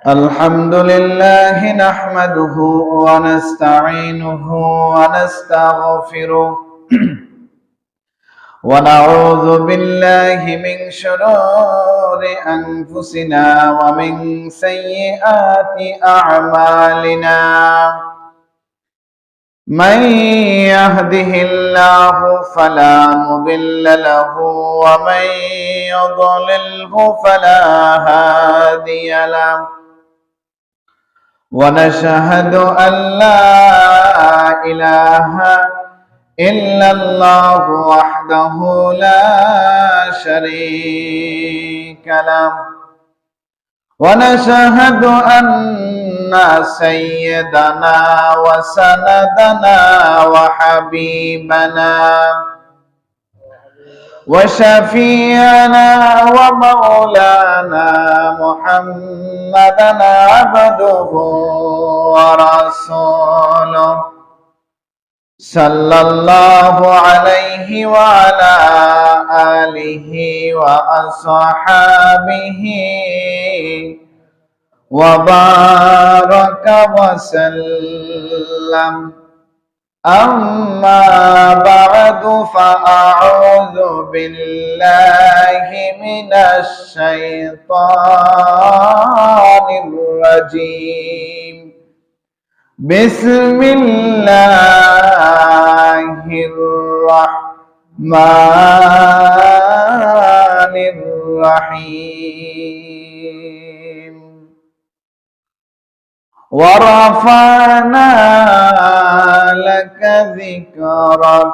الحمد لله نحمده ونستعينه ونستغفره ونعوذ بالله من شرور أنفسنا ومن سيئات أعمالنا من يهده الله فلا مضل له ومن يضلله فلا هادي له ونشهد أن لا إله إلا الله وحده لا شريك له ونشهد أن سيدنا وسندنا وحبيبنا وشفيعنا ومولانا محمدا عبده ورسوله صلى الله عليه وعلى آله وأصحابه وبارك وسلم أما بعد فأعوذ بالله من الشيطان الرجيم بسم الله الرحمن الرحيم ورفعنا لك ذكرك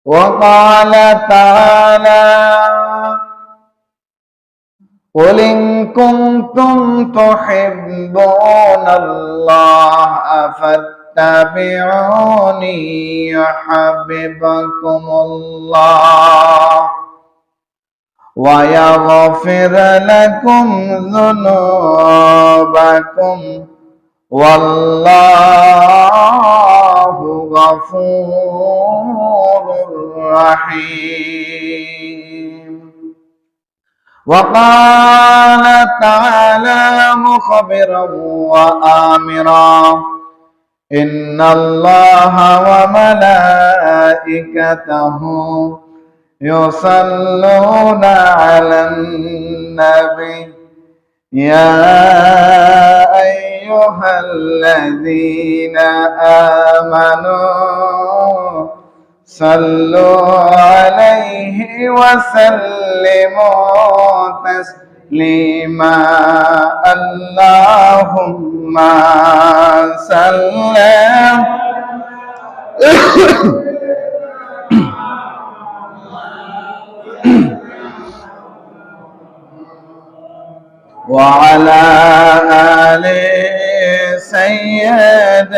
وقال تعالى قل إن كنتم تحبون الله فاتبعوني يحببكم الله ويغفر لكم ذنوبكم والله غفور رحيم وقال تعالى مخبرا وآمرا إن الله وملائكته يصلون على النبي يا أيها الذين آمنوا صلوا عليه وسلموا تسليما اللهم صل وعلى آل سيدنا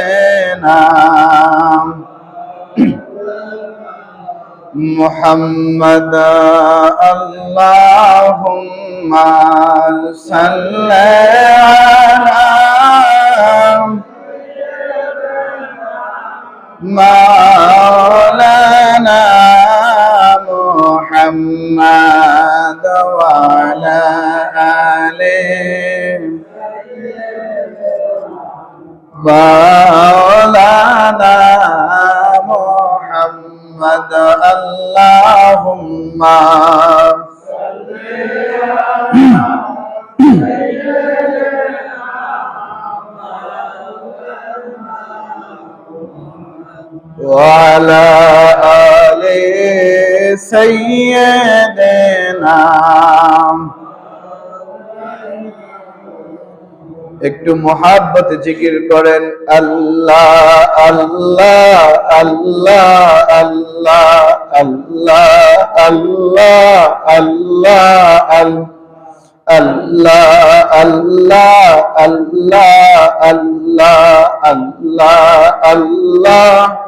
محمد اللهم صل على مولانا محمد وعلى آله مولانا محمد اللهم وعلى آل سيدنا একটু মোহাব্বত জিকির করেন আল্লাহ আল্লাহ আল্লাহ আল্লাহ আল্লাহ আল্লাহ আল্লাহ আল্লাহ আল্লাহ আল্লাহ আল্লাহ আল্লাহ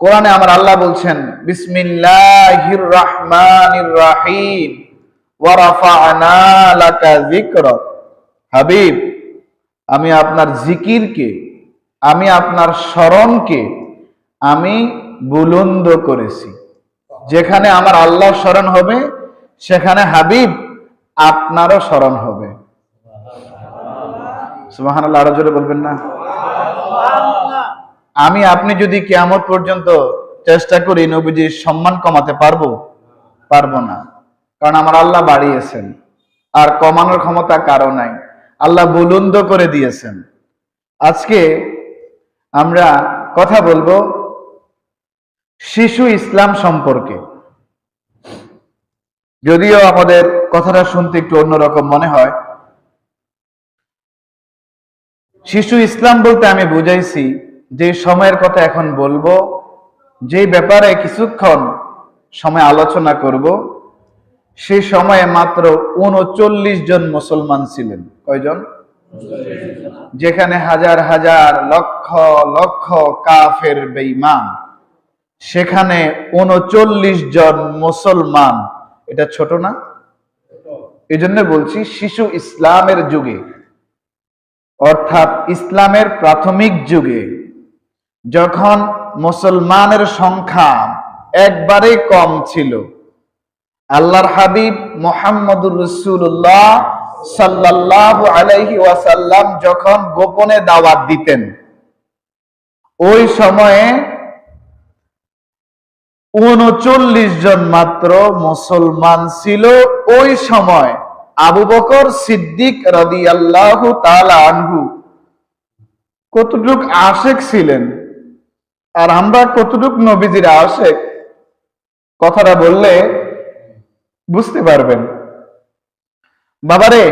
কোরআনে আমার আল্লাহ বলছেন, বিসমিল্লাহির রহমানির রহিম ওয়া রাফা'না লাকা যিকরাক। হাবিব, আমি আপনার জিকিরকে, আমি আপনার স্মরণকে আমি বুলন্দ করেছি। যেখানে আমার আল্লাহর স্মরণ হবে সেখানে হাবিব আপনারও স্মরণ হবে। সুবহানাল্লাহ, আরো জোরে বলবেন না? আমি আপনি যদি কিয়ামত পর্যন্ত চেষ্টা করি নবীজির সম্মান কমাতে পারবো না, কারণ আমার আল্লাহ বাড়িয়েছেন, আর কমানোর ক্ষমতা কারো নাই। আল্লাহ বুলন্দ করে দিয়েছেন। আজকে আমরা কথা বলবো শিশু ইসলাম সম্পর্কে। যদিও আমাদের কথাটা শুনতে একটু অন্যরকম মনে হয়, শিশু ইসলাম বলতে আমি বুঝাইছি যে সময়ের কথা এখন বলবো, যে ব্যাপারে কিছুক্ষণ সময় আলোচনা করব, সেই সময়ে মাত্র ৩৯ জন মুসলমান ছিলেন। কয়জন? যেখানে হাজার হাজার লক্ষ লক্ষ কাফের বেঈমান, সেখানে ৩৯ জন মুসলমান। এটা ছোট না? এই জন্য বলছি শিশু ইসলামের যুগে, অর্থাৎ ইসলামের প্রাথমিক যুগে, যখন মুসলমানের সংখ্যা একবারেই কম ছিল, আল্লাহর হাবিব মুহাম্মদুর রাসূলুল্লাহ সাল্লাল্লাহু আলাইহি ওয়াসাল্লাম যখন গোপনে দাওয়াত দিতেন, ওই সময়ে ৩৯ জন মাত্র মুসলমান ছিল। ওই সময় আবু বকর সিদ্দিক রাদিয়াল্লাহু তাআলা আনহু কতটুক আশেক ছিলেন, আর আমরা কতটুক নবীজির আশেক, কথাটা বললে বুঝতে পারবেন। বাবারে,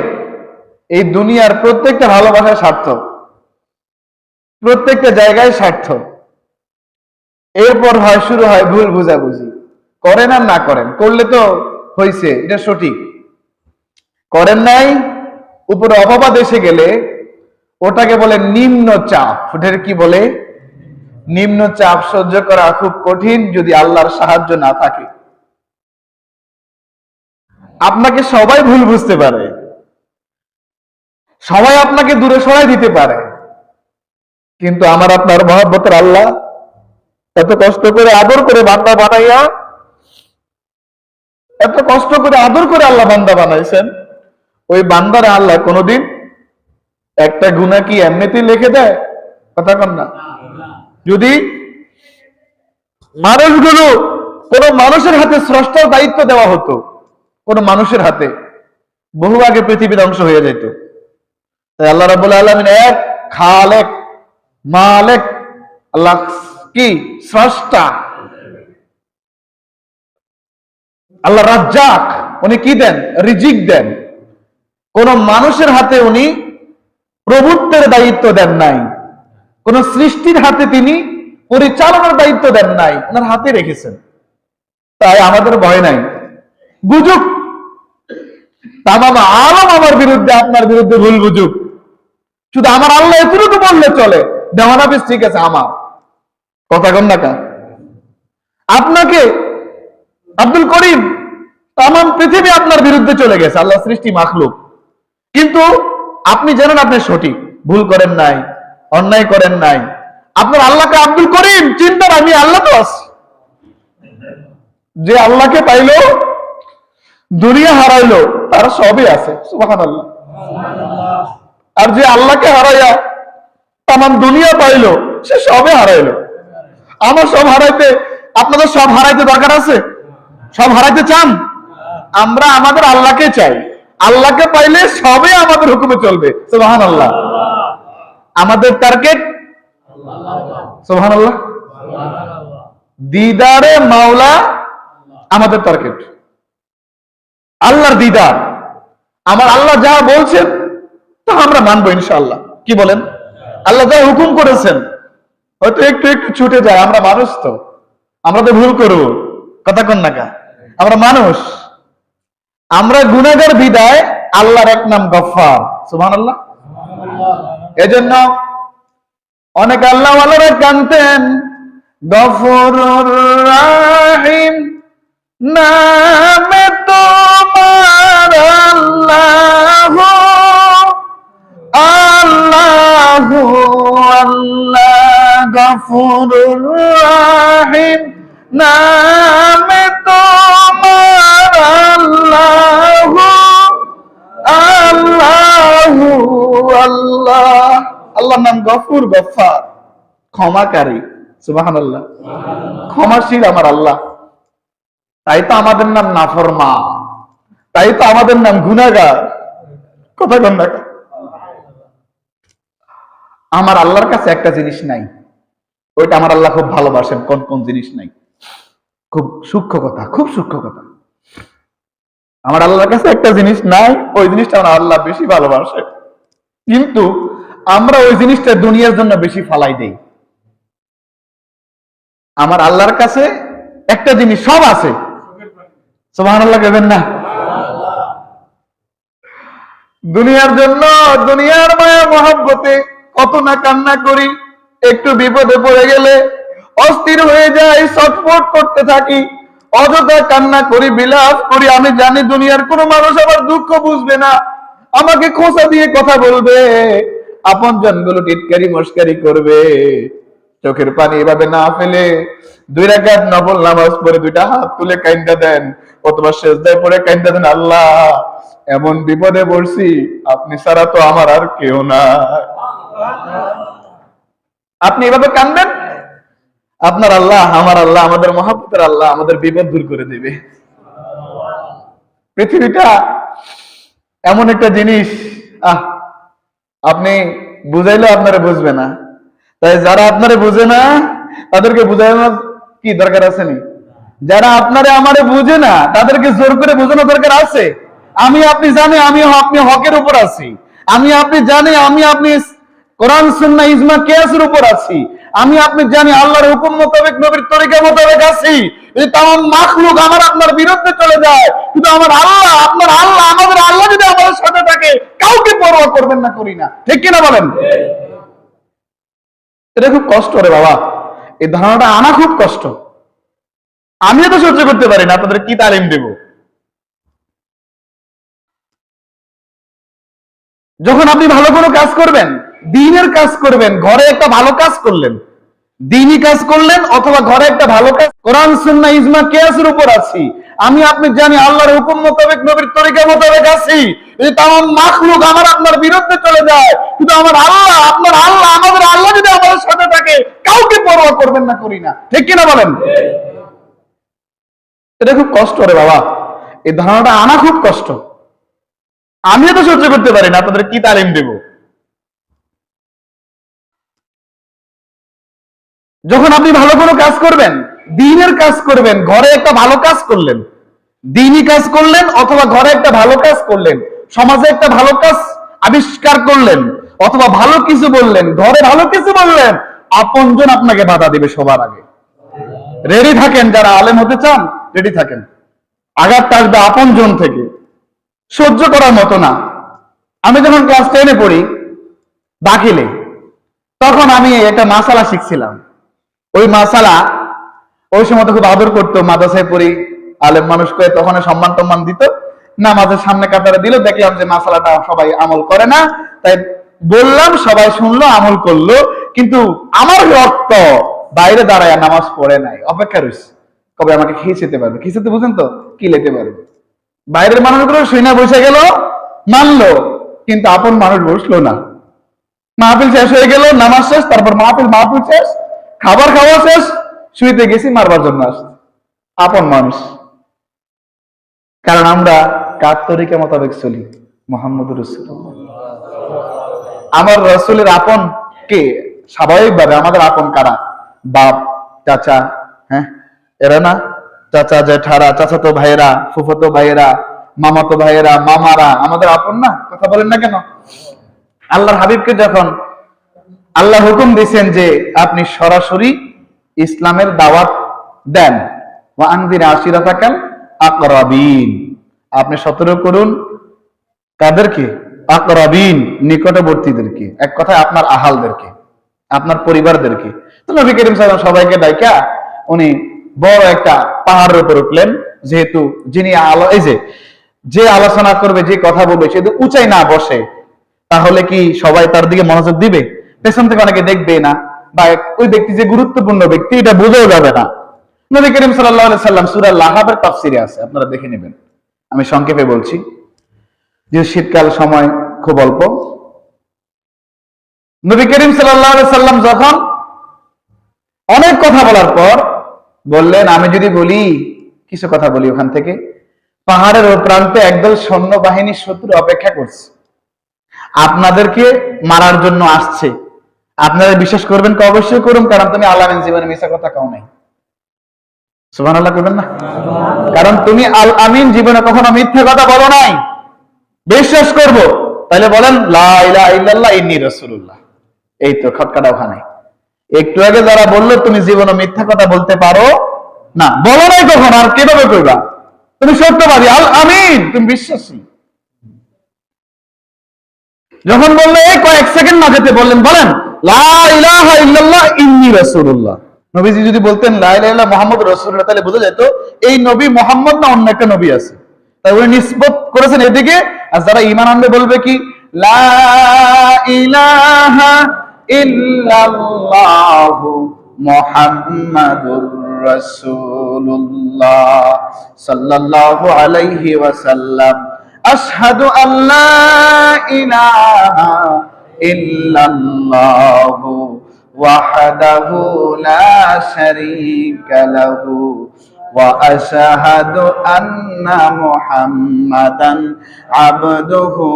এই দুনিয়ার প্রত্যেকটা ভালোবাসার স্বার্থ, প্রত্যেকটা জায়গায় স্বার্থ। এরপর শুরু হয় ভুল বুঝাবুঝি। করেন আর না করেন, করলে তো হয়েছে, এটা সঠিক। করেন নাই, উপরে অপবাদ এসে গেলে ওটাকে বলে নিম্ন চাপ। ওটার কি বলে? নিম্ন চাপ। সহ্য করা খুব কঠিন যদি আল্লাহর সাহায্য না থাকে। আপনাকে সবাই ভুল বুঝতে পারে, সবাই আপনাকে দূরে সরাই দিতে পারে, কিন্তু আমার আপনার মহব্বতের আল্লাহ এত কষ্ট করে আদর করে বান্দা বানাইয়া, এত কষ্ট করে আদর করে আল্লাহ বান্দা বানাইছেন, ওই বান্দারে আল্লাহ কোনোদিন একটা গুনাহ কি এমনিতেই লিখে দেয়? কথা কন না। যদি মানুষগুলো কোন মানুষের হাতে স্রষ্টার দায়িত্ব দেওয়া হতো, কোন মানুষের হাতে, বহু আগে পৃথিবী ধ্বংস হয়ে যেত। তাই আল্লাহ রাব্বুল আলামিন এক, খালেক, মালেক। আল্লাহ কি? স্রষ্টা। আল্লাহ রাজ্জাক, উনি কি দেন? রিজিক দেন। কোন মানুষের হাতে উনি প্রভুত্বের দায়িত্ব দেন নাই, কোন সৃষ্টির হাতে তিনি পরিচালনার দায়িত্ব দেন নাই, ওনার হাতে রেখেছেন। তাই আমাদের ভয় নাই। বুঝুক তামাম আলম আমার বিরুদ্ধে, আপনার বিরুদ্ধে ভুল বুঝুক, শুধু আমার আল্লাহ এতটুকু বললে চলে, দেওয়ানাবিস ঠিক আছে আমার। কথা কন না কা? আপনাকে আব্দুল করিম, তাম পৃথিবী আপনার বিরুদ্ধে চলে গেছে, আল্লাহ সৃষ্টি মাখলুক, কিন্তু আপনি জানেন আপনি সঠিক, ভুল করেন নাই, অন্যায় করেন নাই। আপনার আল্লাহকে আব্দুল করিম চিন্তার, আমি আল্লাহ তো আছি। যে আল্লাহকে পাইলো, দুনিয়া হারাইলো, তার সবই আছে। সুবহানাল্লাহ। আর যে আল্লাহকে হারাইয়া তাম দুনিয়া পাইলো, সে সবে হারাইলো। আমার সব হারাইতে, আপনাদের সব হারাইতে দরকার আছে? সব হারাইতে চান? আমরা আমাদের আল্লাহকে চাই। আল্লাহকে পাইলে সবে আমাদের হুকুমে চলবে। সুবহানাল্লাহ। আমাদের টার্গেট সুবহানাল্লাহ, দিদারে মাওলা আমাদের টার্গেট, আল্লাহর দিদার। আমার আল্লাহ যা বলছেন তা আমরা মানবো ইনশাআল্লাহ। কি বলেন? আল্লাহ যা হুকুম করেছেন, হয়তো একটু একটু ছুটে যায়, আমরা মানুষ তো, আমরা তো ভুল করবো। কথা কন না কা? আমরা মানুষ, আমরা গুনাহগার বিদায় আল্লাহর এক নাম গফফার। সুবহানাল্লাহ। এজন্য অনেক আল্লাহওয়ালারা কানতেন, গফুরুর রাহিম নামে তোমার আল্লাহ, আল্লাহ আল্লাহ। গফুরুর রাহিম নামে তোমার আল্লাহ, আল্লাহ আল্লাহ। আল্লাহর নাম গফুর, গফফার, ক্ষমাকারী। সুবহানাল্লাহ, ক্ষমাশীল আমার আল্লাহ। তাই তো আমাদের নাম নাফরমান, তাই তো আমাদের নাম গুনাহগার। কথা বল না। আমার আল্লাহর কাছে একটা জিনিস নাই, ওইটা আমার আল্লাহ খুব ভালোবাসেন। কোন কোন জিনিস নাই? খুব সূক্ষ্ম কথা, খুব সূক্ষ্ম কথা। আমার আল্লাহর কাছে একটা জিনিস নাই, ওই জিনিসটা আমার আল্লাহ বেশি ভালোবাসে, কিন্তু আমরা ওই জিনিসটা দুনিয়ার জন্য বেশি ফালাই দেই। আমার আল্লাহর কাছে একটা জিনিস সব আছে, সুবহানাল্লাহ বলবেন না? দুনিয়ার জন্য, দুনিয়ার মায়া মহব্বতে কত না কান্না করি, একটু বিপদে পড়ে গেলে অস্থির হয়ে যাই, ছটফট করতে থাকি, অযথা কান্না করি, বিলাপ করি। আমি জানি দুনিয়ার কোনো মানুষ আমার দুঃখ বুঝবে না, আমাকে খোঁচা দিয়ে কথা বলবে, আপন জনগুলো টিটকারি মস্কারি করবে। চোখের পানি এভাবে না ফেলে 2 রাকাত নফল নামাজ পড়ে 2টা হাত তুলে কাইন্দা দেন, অথবা সিজদায় পড়ে কাইন্দা দেন, আল্লাহ এমন বিপদে পড়ছি, আপনি ছাড়া তো আমার আর কেউ না। আপনি এভাবে কাঁদবেন, আপনার আল্লাহ, আমার আল্লাহ, আমাদের মহব্বতের আল্লাহ আমাদের বিপদ দূর করে দেবে। পৃথিবীটা এমন একটা জিনিস, আপনি বুঝাইলে আপনারা বুঝবে না, তাই যারা আপনারে বুঝে না তাদেরকে বুঝানোর কি দরকার আছে নি? যারা আপনারে আমারে বুঝে না তাদেরকে জোর করে বোঝানোর দরকার আছে? আমি আপনি জানি আমি আপনি হকের উপর আছি, আমি আপনি জানি আমি আপনি কোরআন সুন্নাহ ইজমা কিয়াসের উপর আছি, আমি আপনি জানি আল্লাহর হুকুম মোতাবেক নবীর তরিকা মোতাবেক আছি। যদি তাম মাখলুক আমার আপনার বিরুদ্ধে চলে যায়, কিন্তু আমার আল্লাহ, আপনার আল্লাহ, আমাদের আল্লাহ যদি আমাদের সাথে থাকে, কাউকে পরোয়া করবেন না, করি না। ঠিক কিনা বলেন? এটা খুব কষ্ট রে বাবা, এই ধারণাটা আনা খুব কষ্ট। আমিও তো সহ্য করতে পারি না, আপনাদের কি তালিম দেব? যখন আপনি ভালো কোনো কাজ করবেন, দ্বীনের কাজ করবেন, ঘরে একটা ভালো কাজ করলেন, দ্বীনি কাজ করলেন, অথবা ঘরে একটা ভালো কাজ, কোরআন সুন্নাহ ইজমা কিয়াসের উপর আছি, আমি আপনি জানি আল্লাহর হুকুম মোতাবেক নবীর তরিকা মোতাবেক আছি। যদি তাম মাখলুক আমার আপনার বিরুদ্ধে চলে যায়, কিন্তু আমার আল্লাহ, আপনার আল্লাহ, আমাদের আল্লাহ যদি আমাদের সাথে থাকে, কাউকে পরোয়া করবেন না, করি না। ঠিক কিনা বলেন? এটা খুব কষ্ট রে বাবা, এই ধারণাটা আনা খুব কষ্ট। আমিও তো সহ্য করতে পারি না, আপনাদের কি তালিম দেব? যখন আপনি ভালো কোনো কাজ করবেন, দ্বীনের কাজ করবেন, ঘরে একটা ভালো কাজ করলেন, দ্বীনি কাজ করলেন, অথবা ঘরে একটা ভালো কাজ করলেন, সমাজে একটা ভালো কাজ আবিষ্কার করলেন, অথবা ভালো কিছু বললেন, ঘরে ভালো কিছু বললেন, আপনজন আপনাকে বাধা দিবে সবার আগে। রেডি থাকেন, যারা আলেম হতে চান রেডি থাকেন, আঘাতটা আসবে আপনজন থেকে, সহ্য করার মতো না। আমি যখন ক্লাস 10-এ পড়ি দাখিলে, তখন আমি একটা মাসালা শিখছিলাম। ওই মাসালা ওই সময় তো খুব আদর করতো, মাদ্রাসায় পড়ি, আলেম মানুষকে তখন সম্মান টম্মান দিত, নামাজের সামনে কাতারে দিল, দেখলাম যে মাসালাটা সবাই আমল করে না, তাই বললাম, সবাই শুনলো, আমল করলো, কিন্তু আমার রক্ত বাইরে দাঁড়ায় নামাজ পড়ে নাই, অপেক্ষা রয়েছে কবে আমাকে খিঁচেতে পারবে। খিঁচেতে বুঝেন তো, কি লেতে পারবে। বাইরের মানুষগুলো শুনে বসে গেল, মানলো, কিন্তু আপন মানুষ বসলো না। মাহফিল শেষ হয়ে গেল, নামাজ শেষ, তারপর মাহফিল শেষ, খাবার খাওয়া শেষ, শুইতে গেছি, মারবার জন্য আসছে আপন মানুষ। কারণ আমরা কার তরিকা মোতাবেক চলি? মুহাম্মদুর রাসূলুল্লাহ। আমার রাসূলের আপন কে? স্বাভাবিকভাবে আমাদের আপন কারা? বাপ, চাচা, হ্যাঁ, এরা না? চাচা, জেঠারা, চাচাতো ভাইয়েরা, ফুফাতো ভাইয়েরা, মামাতো ভাইয়েরা, মামারা আমাদের আপন না? কথা বলেন না কেন? আল্লাহর হাবিবকে যখন আল্লাহ হুকুম দিয়েছেন যে আপনি সরাসরি ইসলামের দাওয়াত দেন, ওয়া আনজির আশিরাতাকাল আকরাবিন, আপনি সতর্ক করুন কাদেরকে? আকরাবিন, নিকটবর্তীদেরকে, এক কথায় আপনার আহালদেরকে, আপনার পরিবারদেরকে। তো নবী করিম সাল্লাল্লাহু আলাইহি ওয়াসাল্লাম সবাইকে ডাইকা উনি বড় একটা পাহাড়ের উপর উঠলেন, যেহেতু যিনি যে আলোচনা করবে, যে কথা বলবে, সে যদি উঁচাই না বসে তাহলে কি সবাই তার দিকে মনোযোগ দিবে? পেছন থেকে অনেকে দেখবে না, বা ওই ব্যক্তি যে গুরুত্বপূর্ণ ব্যক্তি এটা বোঝাও যাবে না। নবী করিম সাল্লাল্লাহু আলাইহি সাল্লাম সূরা লাহাবের তাফসিরে আছে, আপনারা দেখে নেবেন। আমি সংক্ষেপে বলছি, যে শীতকাল সময় খুব অল্প। নবী করিম সাল্লাল্লাহু আলাইহি সাল্লাম যখন অনেক কথা বলার পর বললেন, আমি যদি বলি কিছু কথা বলি ওখান থেকে, পাহাড়ের ও প্রান্তে একদল সৈন্যবাহিনী শত্রু অপেক্ষা করছে, আপনাদেরকে মারার জন্য আসছে, আপনারা বিশ্বাস করবেন? অবশ্যই করুন, কারণ তুমি আল আমিন জীবনে মিথ্যা কথা কাও নাই। সুবহানাল্লাহ করবেন না? কারণ তুমি আল আমিন জীবনে কখনো মিথ্যা কথা বলো নাই। বিশ্বাস করব তাহলে বলেন লা ইলাহা ইল্লাল্লাহ ইন্নী রাসূলুল্লাহ। এই তো খটকাটা ওখানে। একটু আগে যারা বললো তুমি জীবনে মিথ্যা কথা বলতে পারো না, বলো নাই কখন, আর কিভাবে কইবা? তুমি সত্যবাদী, আল আমিন, তুমি বিশ্বাসী। যখন বললো এই কয়েক সেকেন্ড না যেতে বললেন, বলেন লা ইলাহা ইল্লাল্লাহ ইন্নী রাসূলুল্লাহ। নবীজি যদি বলতেন লা ইলাহা ইল্লাল্লাহ মুহাম্মদুর রাসূলুল্লাহ, তাহলে বোঝা যেত এই নবী মুহাম্মদ না অন্য একটা নবী আছে। তাই উনি নিসবত করেছেন এদিকে, আর যারা ঈমান আনবে বলবে কি লা ইলাহা ইল্লাল্লাহু মুহাম্মাদুর রাসূলুল্লাহ সাল্লাল্লাহু আলাইহি ওয়াসাল্লাম, আশহাদু আল্লা ইলাহা ইল্লাল্লাহু ওয়াহদাহু লা শারীকা লাহু ওয়া আশহাদু আন্না মুহাম্মাদান আবদুহু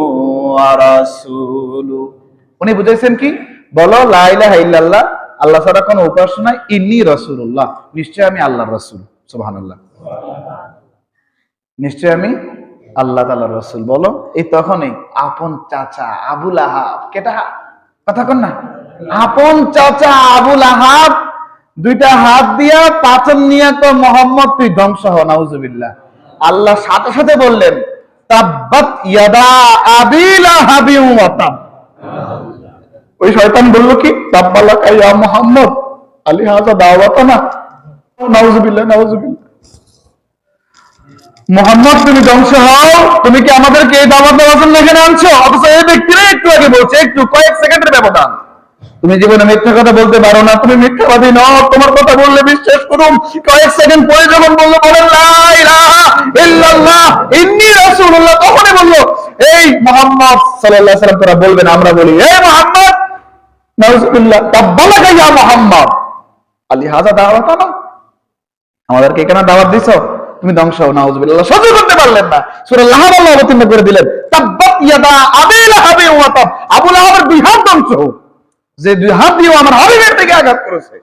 ওয়া রাসূলুহু। উনি বুঝাইছেন কি? বলো লা ইলাহা ইল্লাল্লাহ, আল্লাহ ছাড়া কোনো উপাস্য নাই, ইন্নী রাসূলুল্লাহ, নিশ্চয় আমি আল্লাহর রাসূল। সুবহানাল্লাহ, নিশ্চয় আমি আল্লাহ তাআলার রাসূল। বলো, এই তখনই আপন চাচা আবুল আহাব, কেটা কথা কন না, আপন চাচা আবুল আহাব দুইটা হাত দিয়া পাচন নিয়ে তো মোহাম্মদ তুই ধ্বংস হ, নাউজুবিল্লাহ। আল্লাহ সাথে সাথে বললেন তাব্বাত ইয়াদা আবি লাহাবি ওয়া তাব। ওই শয়তান বলল কি তাব্বালাকা ইয়া মুহাম্মদ আলী হাযা দাওয়াতানা, নাউজুবিল্লাহ নাউজুবিল্লাহ। মুহাম্মদ তুমি ধ্বংস হও, তুমি কি আমাদেরকে এই দাওয়াত দেওয়ার জন্য এখানে আনছো? অথচ এই ব্যক্তিরা একটু আগে বলছে, একটু কয়েক সেকেন্ডের ব্যবধান। তুমি জীবনে মিথ্যা কথা বলতে পারো না, তুমি মিথ্যাবাদী নও, তোমার কথা বললে বিশ্বাস করুন। কয়েক সেকেন্ড পরে যখন বললো বলেন লা ইলাহা ইল্লাল্লাহ ইন্নী রাসূলুল্লাহ, তখনই বললো এই মুহাম্মদ সাল্লাল্লাহু আলাইহি ওয়াসাল্লাম, তোরা বলবেন আমরা বলি এই মুহাম্মদ, নাউজুবিল্লাহ, তাব্বালাকা ইয়া মুহাম্মদ আলী হাযা দাওয়াতানা, আমাদেরকে এখানে দাওয়াত দিছো, তুমি ধ্বংস হও, নাউজুবিল্লাহ। সহ্য করতে পারলেন না, সূরা লাহাব আল্লাহ অবতীর্ণ করে দিলেন তাব্বাত ইয়াদা আবি লাহাবি ওয়া তাব, আবু লাহাবের দুই হাত ধ্বংস হোক, যে দুই হাত দিয়ে আমার হাবিবের দিকে আঘাত করেছে।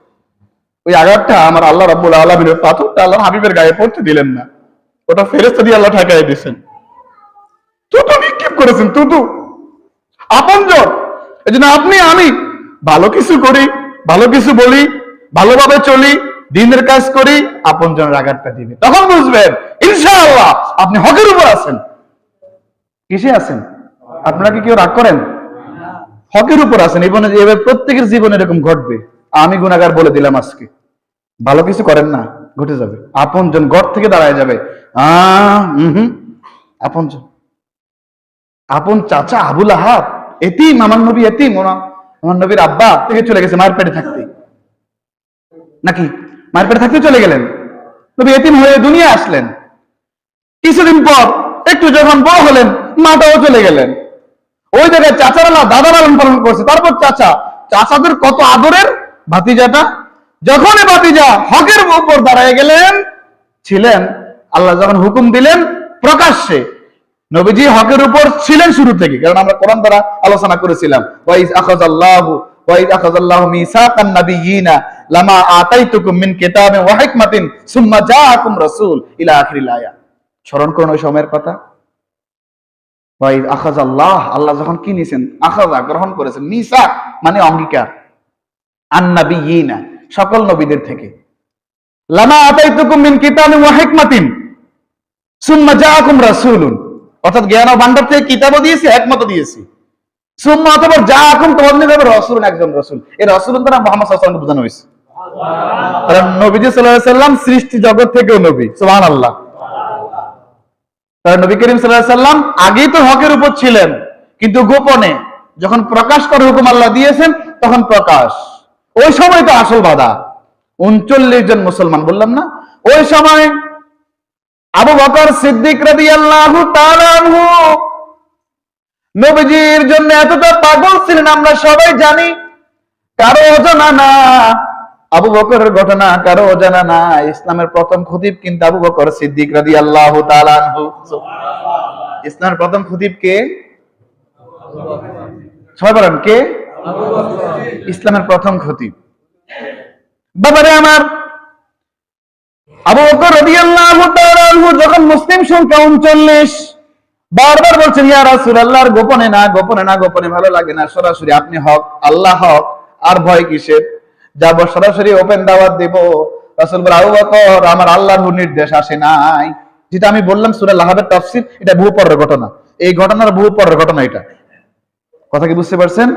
ওই আঘাতটা আমার আল্লাহ রাব্বুল আলামিনের পাথরটা আল্লাহর হাবিবের গায়ে পড়তে দিলেন না, ওটা ফেরেশতা দিয়ে আল্লাহ ঠেকাই দিয়েছেন। তুতু নিক্ষেপ করেছেন, তুতু আপনজন। এজন্য আপনি আমি ভালো কিছু করি, ভালো কিছু বলি, ভালোভাবে চলি, দিনের কাজ করি, আপনজনের আঘাতটা দিবে, তখন বুঝবেন ইনশাআল্লাহ আপনি হকের উপর আছেন। কিসে আছেন? আপনারা কি কেউ রাগ করেন? হকের উপর আছেন। এবার প্রত্যেকের জীবনে এরকম ঘটবে। আমি গুনাহগার বলে দিলাম আজকে, ভালো কিছু করেন না, ঘটে যাবে। আপনজন ঘর থেকে দাঁড়ায় যাবে, আপনজন, আপন চাচা আবুল আহাব এতিম, আমার নবী এতিম, আমার নবীর আব্বা থেকে চলে গেছে মায়ের পেটে থাকতে, নাকি মায়ের পেটে থাকতে চলে গেলেন, নবী এতিম হয়ে দুনিয়া আসলেন। কিছুদিন পর একটু যখন বড় হলেন, মাটাও চলে গেলেন। ওই জায়গায় চাচারা দাদা লালন পালন করছে, তারপর চাচাদের কত আদরের ভাতিজাটা, যখনই ভাতিজা হকের উপর দাঁড়ায় ছিলেন, আল্লাহ যখন হুকুম দিলেন প্রকাশ্যে, নবীজি হকের উপর ছিলেন শুরু থেকে। কারণ আমরা কোরআন দ্বারা আলোচনা করেছিলাম ওয়াইজ আখাযাল্লাহু মিসাকান নাবিয়িনা লামা আতাইতুকুম মিন কিতাবিন ওয়া হিকমাতিন সুম্মা জাআকুম রাসূল ইলা আখিরিল আয়াত। স্মরণ করুন ওই সময়ের কথা। ওয়াইজ আখাযাল্লাহ, আল্লাহ যখন কি নিয়েছেন, আখাযা গ্রহণ করেছেন, মিসাক মানে অঙ্গীকার, আন নাবিয়িনা সকল নবীদের থেকে, লামা আতাইতুকুম মিন কিতাবিন ওয়া হিকমাতিন সুম্মা জাআকুম রাসূলুন, অর্থাৎ জ্ঞান ও ভান্ডার থেকে কিতাবও দিয়েছি, হিকমতও দিয়েছি। সুম্মা অতঃপর জাআকুম, তোমাদের নিকট রাসূলুন, একজন রাসূল। এই রাসূলুন দ্বারা মুহাম্মদ সাল্লাল্লাহু আলাইহি ওয়াসাল্লাম বোঝানো হয়েছে। কারণ নবীজি সাল্লাল্লাহু আলাইহি সাল্লাম সৃষ্টি জগৎ থেকেও নবী, সুবহানাল্লাহ। কারণ নবী করিম সাল্লাল্লাহু আলাইহি সাল্লাম আগেই তো হকের উপর ছিলেন, কিন্তু গোপনে, যখন প্রকাশ করার হুকুম আল্লাহ দিয়েছেন তখন প্রকাশ। ওই সময় তো আসল বাধা 39 জন মুসলমান বললাম না, ওই সময় আবু বকর সিদ্দিক রাদিয়াল্লাহু তাআলা আনহু নবীজির জন্য এতটা পাগল ছিলেন আমরা সবাই জানি, কারো অজানা না। আবু বকরের ঘটনা কারো অজানা না। ইসলামের প্রথম খতিব কিন্তু আবু বকর সিদ্দিক রাদিয়াল্লাহু তাআলা আনহু। ইসলামের প্রথম খতিব কে? সবাই বলেন কে? ইসলামের প্রথম খতিব। বাবারে আমার, আবু বকর রাদিয়াল্লাহু তাআলা আনহু যখন মুসলিম সংখ্যা 39, বারবার বলছেন ইয়া রাসূলুল্লাহ, গোপনে না, গোপনে না, গোপনে ভালো লাগে না, সরাসরি আপনি হক, আল্লাহ হক, আর ভয় কিসের? যাব সরাসরি ওপেন দাওয়াত দেব। রাসূল বলেন আবু বকর, আমার আল্লাহর নির্দেশ আসে নাই। যেটা আমি বললাম সূরা লাহাবের তাফসীর, এটা বহু পরের ঘটনা, এই ঘটনার বহু পরের ঘটনা। এটা কথা কি বুঝতে পারছেন?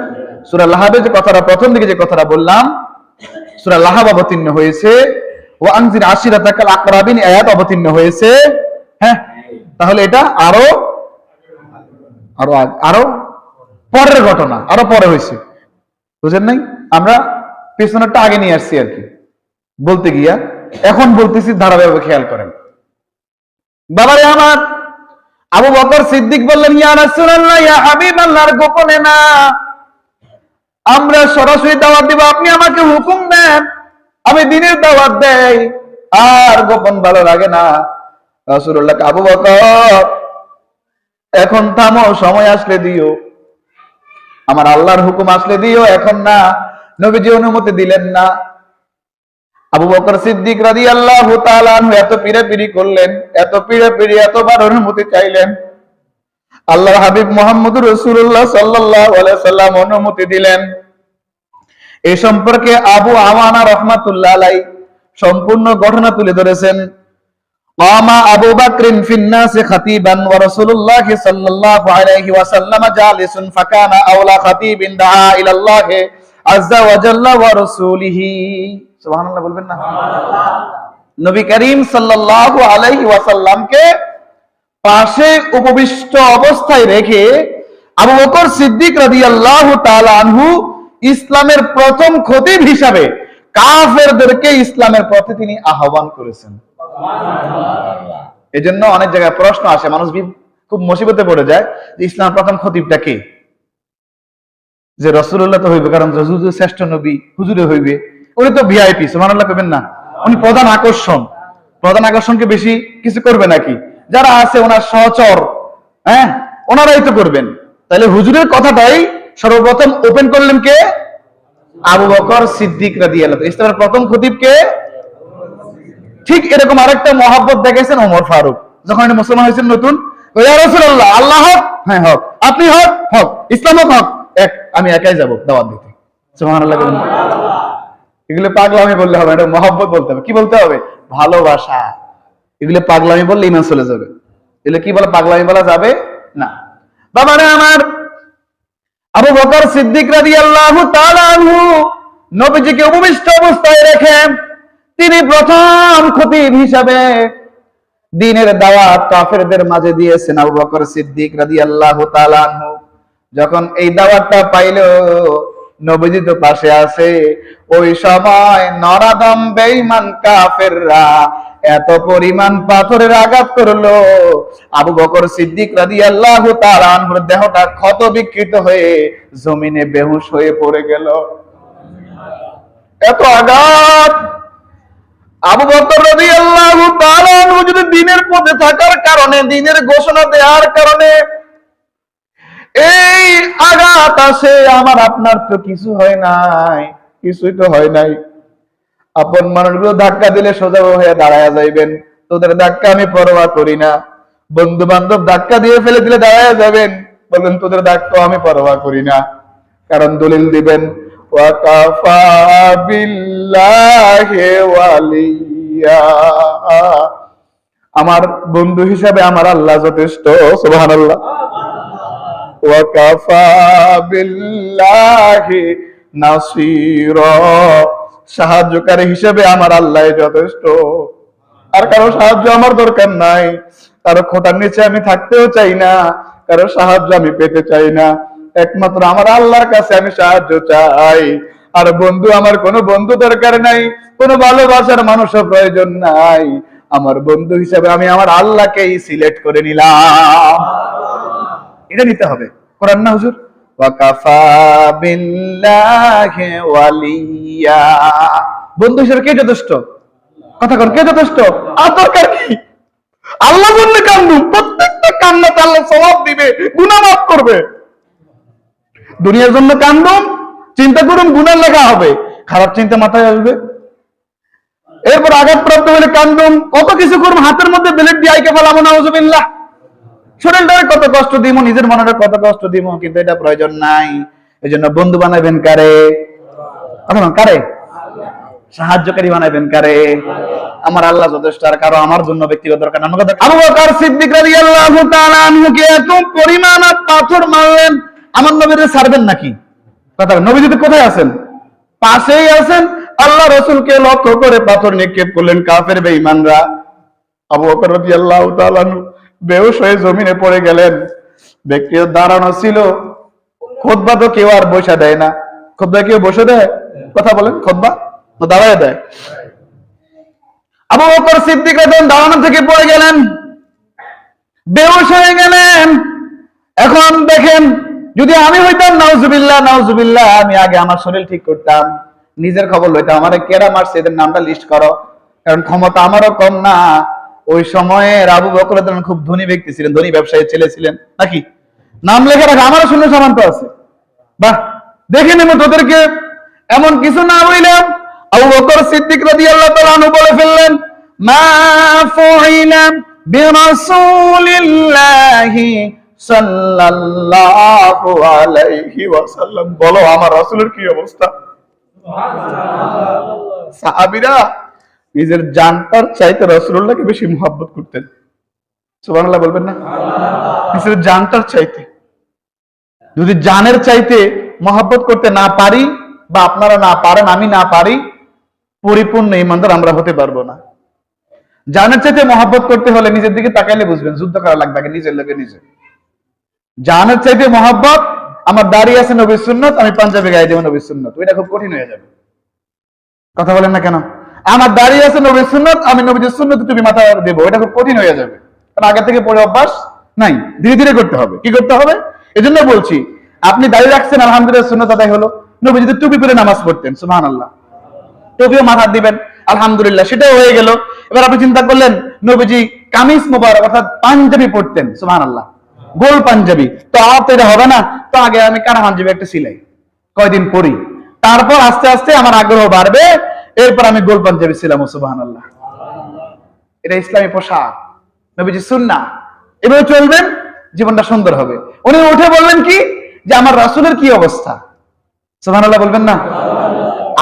সূরা লাহাবে যে কথাটা, প্রথম দিকে যে কথাটা বললাম, সূরা লাহাব অবতীর্ণ হয়েছে, ওয়া আনজির আশিরাতাকাল আকরাবিন আয়াত অবতীর্ণ হয়েছে। হ্যাঁ, তাহলে এটা আরো পরের ঘটনা, আরো পরে হয়েছে, বুঝেন নাই? আমরা পেছনেরটা আগে নিয়ে আসছি আর কি বলতে গিয়া, এখন বলতেছি ধারাবাহিকভাবে, খেয়াল করেন। বাবারে আমার, আবু বকর সিদ্দিক বললেন ইয়া রাসূলুল্লাহ, ইয়া হাবিবাল্লাহ, গোপনে না, আমরা সরাসরি দাওয়াত দিব, আপনি আমাকে হুকুম দেন, আমি দ্বীনের দাওয়াত দেই, আর গোপন ভালো লাগে না। রাসূলুল্লাহ আবু বকর, এখন থামো, সময় আসলে দিও, আমার আল্লাহর হুকুম আসলে দিও, এখন না। নবীজি অনুমতি দিলেন না। আবু বকর সিদ্দিক রাদিয়াল্লাহু তাআলা আনহু এত পিড়াপিড়ি করলেন, এত পিড়াপিড়ি, এতবার অনুমতি চাইলেন। আল্লাহর হাবিব মুহাম্মদুর রাসূলুল্লাহ সাল্লাল্লাহু আলাইহি সাল্লাম অনুমতি দিলেন। এই সম্পর্কে আবু আওয়ানা রাহমাতুল্লাহ আলাইহি সম্পূর্ণ ঘটনা তুলে ধরেছেন। কামা আবু বকরিন ফিন নাসি খাতিবান ওয়া রাসূলুল্লাহ সাল্লাল্লাহু আলাইহি ওয়াসাল্লাম জালিসুন ফাকানা আওলা খাতিবিন দাআ ইলাল্লাহ আযজা ওয়া জাল্লা ওয়া রাসূলিহি। সুবহানাল্লাহ বলবেন না? সুবহানাল্লাহ। নবী করিম সাল্লাল্লাহু আলাইহি ওয়াসাল্লামকে পাশে উপবিষ্ট অবস্থায় রেখে আবু বকর সিদ্দিক রাদিয়াল্লাহু তাআলা আনহু ইসলামের প্রথম খতিব হিসাবে কাফেরদেরকে ইসলামের পথে তিনি আহ্বান করেছেন। সুবহানাল্লাহ। এজন্য অনেক জায়গায় প্রশ্ন আসে, মানুষ খুব মুসিবতে পড়ে যায় যে ইসলামের প্রথম খতিবটা কে? যে রাসূলুল্লাহ তো হইবে, কারণ হুজুর শ্রেষ্ঠ নবী, হুজুরে হইবে, উনি তো ভিআইপি। সুবহানাল্লাহ কইবেন না? উনি প্রধান আকর্ষণ, প্রধান আকর্ষণকে বেশি কিছু করবে নাকি? যারা আছে ওনার সহচর, হ্যাঁ, ওনারাই তো করবেন। তাহলে হুজুরের কথাটাই সর্বপ্রথম ওপেন করলেন কে? আবু বকর সিদ্দিক রাদিয়াল্লাহু তাআলা। ইসলামের প্রথম খতিব কে? ঠিক এরকম আরেকটা মহব্বত দেখেছেন ওমর ফারুক, যখন উনি মুসলমান হয়েছেন নতুন। ইয়া রাসূলুল্লাহ, আল্লাহ হক, হ্যাঁ হক, আপনি হক, হক, ইসলাম হক, এক, আমি একাই যাব দাওয়াত দিতে। সুবহানাল্লাহ। এগুলো পাগলামি বললে হবে, এটা মহব্বত বলতে হবে। কি বলতে হবে? ভালোবাসা। এগুলো পাগলামি বললে ঈমান চলে যাবে। এগুলো কি বলে? পাগলামি বলা যাবে না। বাবারে আমার, আবু বকর সিদ্দিক রাদিয়াল্লাহু তাআলা আনহু নবীজিকে উপবিষ্ট অবস্থায় রেখে তিনি প্রথম খতিব হিসাবে দ্বীনের দাওয়াত কাফেরদের মাঝে দিয়েছেন। আবু বকর সিদ্দিক রাদিয়াল্লাহু তাআলা আনহু যখন এই দাওয়াতটা পাইল, নবীজি তো পাশে আছে, ওই সময় নরাদম বেঈমান কাফেররা এত পরিমাণ পাথরের আঘাত করলো, আবু বকর সিদ্দিক রাদিয়াল্লাহু তাআলা আনহুর দেহটা ক্ষত বিকৃত হয়ে জমিনে বেহুশ হয়ে পড়ে গেল। এত আঘাত! আবু বকর রাদিয়াল্লাহু তাআলা আনহু যদি দ্বীনের পথে থাকার কারণে, দ্বীনের ঘোষণা দেওয়ার কারণে এই আঘাত আসে, আমার আপনার তো কিছু হয় নাই, কিছুই তো হয় নাই। আপন মানুষগুলো ধাক্কা দিলে সোজা হয়ে দাঁড়ায় যাইবেন, তোদের ধাক্কা আমি পরোয়া করি না। বন্ধু বান্ধব ধাক্কা দিয়ে ফেলে দিলে দাঁড়ায় যাবেন, বলবেন তোদের ধাক্কা আমি পরোয়া করি না, কারণ দলিল দিবেন ওয়া কাফা বিল্লাহি ওয়ালিয়া, আমার বন্ধু হিসাবে আমার আল্লাহ যথেষ্ট। সুবহানাল্লাহ। ওয়া কাফা বিল্লাহি নাসীরা, সাহায্যকারী হিসেবে আমার আল্লাহ যথেষ্ট, আর কারো সাহায্য আমার দরকার নাই। কারো খোঁটার নিচে আমি থাকতেও চাই না, কারো সাহায্য আমি পেতে চাই না। একমাত্র আমার আল্লাহর কাছে আমি সাহায্য চাই। আর বন্ধু, আমার কোনো বন্ধু দরকার নাই, কোনো ভালোবাসার মানুষও প্রয়োজন নাই। আমার বন্ধু হিসেবে আমি আমার আল্লাহকেই সিলেক্ট করে নিলাম। এটা নিতে হবে। কোরআন না হুজুর? ওয়াকাফা বিল্লাহি ওয়ালিয়া। বন্ধু হিসেবে কে যথেষ্ট? কথা কর, কে যথেষ্ট? আর দরকার কি? আল্লাহ বললে কান্দুন, প্রত্যেকটা কান্নাতে আল্লাহ সওয়াব দিবে, গুনাহ মাফ করবে। দুনিয়ার জন্য কান্দুন, চিন্তা করুন, গুনাহ লেখা হবে, খারাপ চিন্তা মাথায় আসবে। এরপর আঘাতপ্রাপ্ত হলে কান্দুন, কত কিছু করুন, হাতের মধ্যে ব্লেড দিয়ে আইকে ফেলাবো, নাউজুবিল্লাহ। শরীরটারে কত কষ্ট দিব, নিজের মনে কত কষ্ট দিব, কিন্তু এটা প্রয়োজন নাই। এই জন্য বন্ধু বানাবেন কারে? কারে? সাহায্যকারী বানাবেন কারে? আমার আল্লাহ যথেষ্ট, আর কারো আমার জন্য ব্যক্তিগত দরকার না। আবু বকর সিদ্দিক রাদিয়াল্লাহু তাআলা আনহুকে এত পরিমাণ পাথর মারলেন, আমার নবীরে ছাড়বেন নাকি? কথা, নবী যদি কোথায় আছেন? পাশেই আছেন। আল্লাহ রাসূলকে লক্ষ্য করে পাথর নিক্ষেপ করলেন কাফের বেঈমানরা। আবু বকর রাদিয়াল্লাহু তাআলা বেহুশ হয়ে জমিনে পড়ে গেলেন। ব্যক্তিও দাঁড়ানো ছিল। খুতবা তো কেউ আর বসে দেয় না। খুতবা কেউ বসে দেয়? কথা বলেন, খুতবা দাঁড়ায় দেয়। আবু বকর সিদ্দিক রাদিয়াল্লাহু দাঁড়ানো থেকে পড়ে গেলেন, বেহুশ হয়ে গেলেন। এখন দেখেন, যদি আমি হইতাম, নাউজুবিল্লাহ নাউজুবিল্লাহ, আমি আগে আমার শরীর ঠিক করতাম, নিজের খবর লইতাম, আমারে কেরা মারছে এদের নামটা লিস্ট করো, কারণ ক্ষমতা আমারও কম না। ওই সময়ে আবু বকর রাদিয়াল্লাহু খুব ধনী ব্যক্তি ছিলেন, ধনী ব্যবসায়ী ছেলে ছিলেন নাকি? নাম লেখা রাখা, আমারও শূন্য সামান্ত আছে। বাহ, দেখে নেব তোদেরকে। এমন কিছু না হইলাম, আবু বকর সিদ্দিক রাদিয়াল্লাহু তাআলা আনহু বলে ফেললেন, মা ফুইলা বিরাসূলিল্লাহি সাল্লাল্লাহু আলাইহি ওয়াসাল্লাম। বলো আমার রাসূলের কি অবস্থা? সুবহানাল্লাহ। সাহাবীরা নিজের জানটার চাইতে রাসূলুল্লাহকে বেশি মুহাব্বত করতেন। সুবহানাল্লাহ বলবেন না? নিজের জানটার চাইতে। যদি জানের চাইতে মহব্বত করতে না পারি, বা আপনারা না পারেন, আমি না পারি, পরিপূর্ণ ঈমানদার আমরা হতে পারবো না। জানের চাইতে মহব্বত করতে হলে নিজের দিকে তাকাইলে বুঝবেন, যুদ্ধ করা লাগবে আগে নিজের লোকে নিজে। জানের চাইতে মহব্বত, আমার দাড়ি আছে নবীর সুন্নত, আমি পাঞ্জাবি গায়ে দেবো নবীর সুন্নত, ওইটা খুব কঠিন হয়ে যাবে। কথা বলেন না কেন? আমার দাড়ি আছে নবীর সুন্নত, আমি নবীর সুন্নত টুপি মাথা দেবো, এটা খুব কঠিন হয়ে যাবে, কারণ আগে থেকে পড়ে অভ্যাস নাই। ধীরে ধীরে করতে হবে। কি করতে হবে? এজন্য বলছি, আপনি দাড়ি রাখছেন, আলহামদুলিল্লাহ, সুন্নত আদায় হলো। নবী যদি টুপি পরে নামাজ পড়তেন, সুবহানাল্লাহ, টুপিও মাথা দিবেন, আলহামদুলিল্লাহ, সেটাও হয়ে গেল। এবার আপনি চিন্তা করলেন, নবীজি কামিজ মোবারক অর্থাৎ পাঞ্জাবি পড়তেন, সুবহানাল্লাহ, গোল পাঞ্জাবি, তো আর তো এটা হবে না। তো আগে আমি কানা পাঞ্জাবি একটা সিলাই, কয়দিন পরি, তারপর আস্তে আস্তে আমার আগ্রহ বাড়বে, এরপর আমি গোল পাঞ্জাবি ছিলাম, সুবহানাল্লাহ। এটা ইসলামী পোশাক, নবীজি সুন্নাহ। এভাবে চলবেন, জীবনটা সুন্দর হবে। উনি উঠে বললেন কি, যে আমার রাসূলের কি অবস্থা? সুবহানাল্লাহ বলবেন না?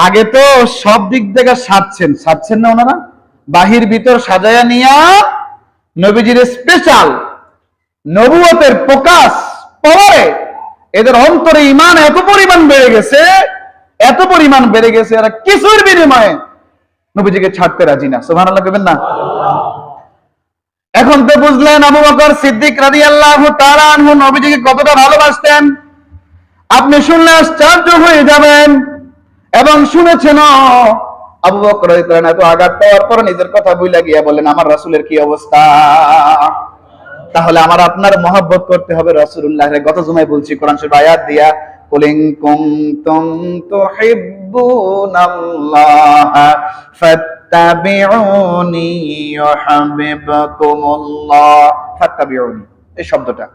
আগে তো সব দিক থেকে সাজছেন না ওনারা, বাহির ভিতর সাজায়া নিয়া নবীজির স্পেশাল নবুয়তের প্রকাশ পরে এদের অন্তরে ঈমান এত পরিমাণ বেড়ে গেছে, এত পরিমাণ বেড়ে গেছে, এরা কিছুর বিনিময়ে নবীজিকে ছাড়তে রাজি না। সুবহানাল্লাহ বলবেন না? এখন তো বুঝলেন আবু বকর সিদ্দিক রাদিয়াল্লাহু তাআলা আনহু নবীজিকে কতটা ভালোবাসতেন। আপনি শুনলে আশ্চর্য হয়ে যাবেন, এবং শুনেছেন আবু বকর রাদিয়াল্লাহু তাআলা এত আঘাত পাওয়ার পর নিজের কথা ভুলে গিয়া বলেন, আমার রাসূলের কি অবস্থা? তাহলে আমার আপনার মহব্বত করতে হবে রাসূলুল্লাহরে। গত জুমায় বলছি কোরআন শরীফ আয়াত দিয়া, কুলিন কুনতুম তুহিব্বুনাল্লাহা ফাত্তাবিউনি ইউহিব্বুকুমুল্লাহ। ফাত্তাবিউনি, এই শব্দটা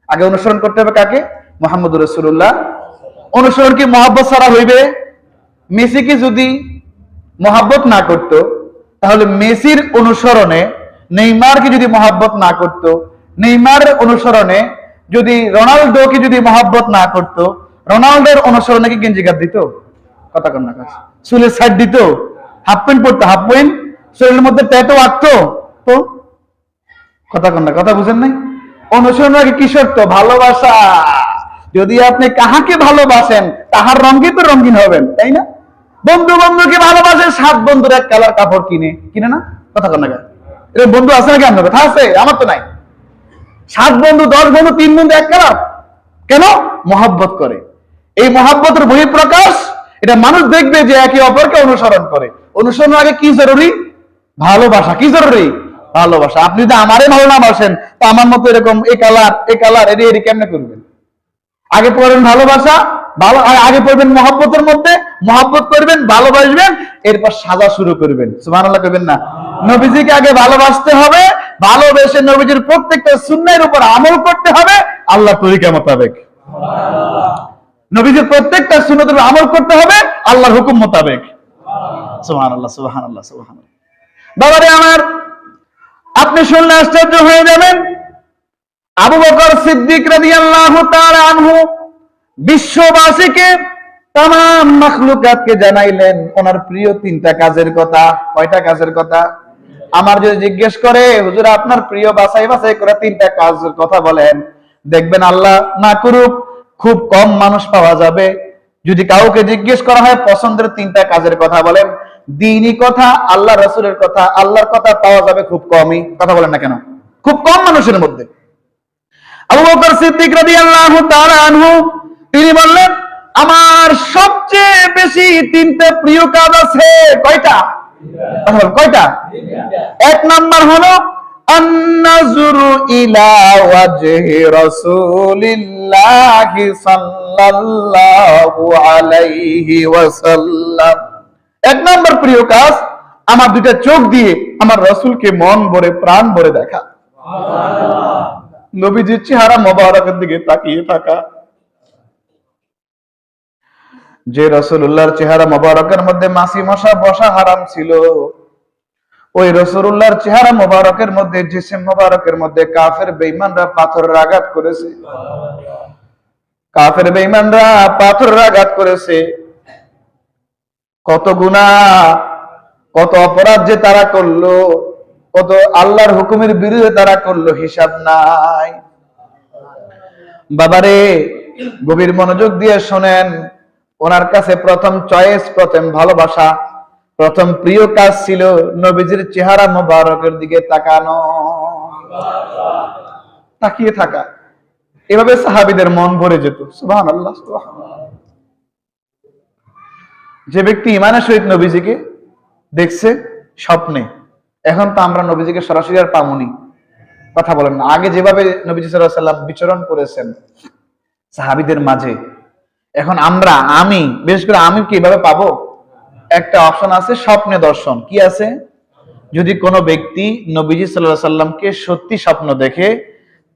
আগে অনুসরণ করতে হবে কাকে? মুহাম্মদুর রাসূলুল্লাহ। অনুসরণ কি মহব্বত ছাড়া হইবে? মেসিকে যদি মহব্বত না করত, তাহলে মেসির অনুসরণে নেইমারকে যদি মহব্বত না করত, নেইমারের অনুসরণে যদি রোনালদোকে যদি মহব্বত না করত, রোনালদোর অনুসরণে কি গেঞ্জি গাদ দিত? কথা কন না, চুলের সাইড দিত, হাফ প্যান্ট পরতো, হাফ প্যান্ট, শরীরের মধ্যে ট্যাটু আঁকতো, তো কথা কন না, কথা বুঝেন নাই? অনুসরণ আগে কি শর্ত? ভালোবাসা। যদি আপনি কাহাকে ভালোবাসেন, তাহার রঙে তো রঙিন হবেন, তাই না? বন্ধু বন্ধুকে ভালোবাসে, 7 বন্ধুর এক কালার কাপড় কিনে না, কথা কন না কেন? এরকম বন্ধু আছে নাকি আপনার? কথা আছে? আমার তো নাই। 7 বন্ধু 10 বন্ধু 3 বন্ধু এক কালার, কেন? মহব্বত করে। এই মহব্বতের বহিঃপ্রকাশ, এটা মানুষ দেখবে যে একে অপরকে অনুসরণ করে। অনুসরণ আগে কি জরুরি? ভালোবাসা। কি জরুরি? ভালোবাসা। আপনি যদি আমারে ভালো না বাসেন, তো আমার মতো এরকম এ কালার এরি কেমনে করবেন? আগে পড়বেন ভালোবাসা, আগে পড়বেন মহব্বতের মধ্যে, মহব্বত করবেন, ভালোবাসবেন, এরপর সাজা শুরু করবেন। সুবহানাল্লাহ করবেন না? নবীজিকে আগে ভালোবাসতে হবে, ভালোবেসে নবীজির প্রত্যেকটা সুন্নাহর উপর আমল করতে হবে আল্লাহর তরিকা মোতাবেক। নবীজির প্রত্যেকটা সুন্নাতের উপর আমল করতে হবে আল্লাহর হুকুম মোতাবেক। সুবহানাল্লাহ, সুবহানাল্লাহ, সুবহানাল্লাহ। বাবারে আমার, আপনি শুনলে আশ্চর্য হয়ে যাবেন। আবু বকর সিদ্দিক রাদিয়াল্লাহু তাআলা আনহু বিশ্ববাসীকে, তামাম মাখলুকাতকে জানাইলেন ওনার প্রিয় 3টা কাজের কথা। কয়টা কাজের কথা? আমার যদি জিজ্ঞেস করে, হুজুর আপনার প্রিয় বাছাই করে 3টা কাজের কথা বলেন, দেখবেন আল্লাহ না করুক খুব কম মানুষ পাওয়া যাবে। যদি কাউকে জিজ্ঞেস করা হয় পছন্দের 3টা কাজের কথা বলেন, দ্বীনি কথা, আল্লাহ রাসূলের কথা, আল্লাহর কথা পাওয়া যাবে খুব কমই। কথা বলেন না কেন? খুব কম মানুষের মধ্যে। আবু বকর সিদ্দিক রাদিয়াল্লাহু তাআলা আনহু তিনি বললেন, আমার সবচেয়ে বেশি 3টা প্রিয় কাজ আছে। কয়টা? কয়টা? 1 নাম্বার হলো আন-নাযরু ইলা ওয়াজহি রাসূলিল্লাহি সাল্লাল্লাহু আলাইহি ওয়াসাল্লাম। 1 নাম্বার প্রিয় কাজ, আমার 2টা চোখ দিয়ে আমার রাসূলকে মন ভরে প্রাণ ভরে দেখা। সুবহানাল্লাহ। নবীজির চেহারা মোবারকের দিকে তাকিয়ে থাকা। যে রাসূলুল্লাহর চেহারা মোবারকের মধ্যে মাছি মশা বসা হারাম ছিল, ওই রাসূলুল্লাহর চেহারা মোবারকের মধ্যে, জিসিম মোবারকের মধ্যে কাফের বেঈমানরা পাথরের আঘাত করেছে। কাফের বেঈমানরা পাথরের আঘাত করেছে। কত গুনাহ, কত অপরাধ যে তারা করলো, কত আল্লাহর হুকুমের বিরুদ্ধে তারা করলো, হিসাব নাই। বাবারে গভীর মনোযোগ দিয়ে শোনেন, ওনার কাছে প্রথম চয়েস, প্রথম ভালোবাসা, প্রথম প্রিয় কাজ ছিল নবীজির চেহারা মোবারকের দিকে তাকানো, তাকিয়ে থাকা। এভাবে সাহাবীদের মন ভরে যেত। সুবহানাল্লাহ, সুবহানাল্লাহ। যে ব্যক্তি ঈমানের সহিত নবীজিকে দেখছে স্বপ্নে, এখন তো আমরা নবীজিকে সরাসরি আর পামুনি। কথা বলেন না? আগে যেভাবে নবীজি সাল্লাল্লাহু আলাইহি ওয়াসাল্লাম বিচরণ করেছেন সাহাবীদের মাঝে, এখন আমি বিশেষ করে আমি কিভাবে পাবো? একটা অপশন আছে, স্বপ্নে দর্শন। কি আছে? যদি কোনো ব্যক্তি নবীজি সাল্লাল্লাহু আলাইহি ওয়াসাল্লামকে সত্যি স্বপ্ন দেখে,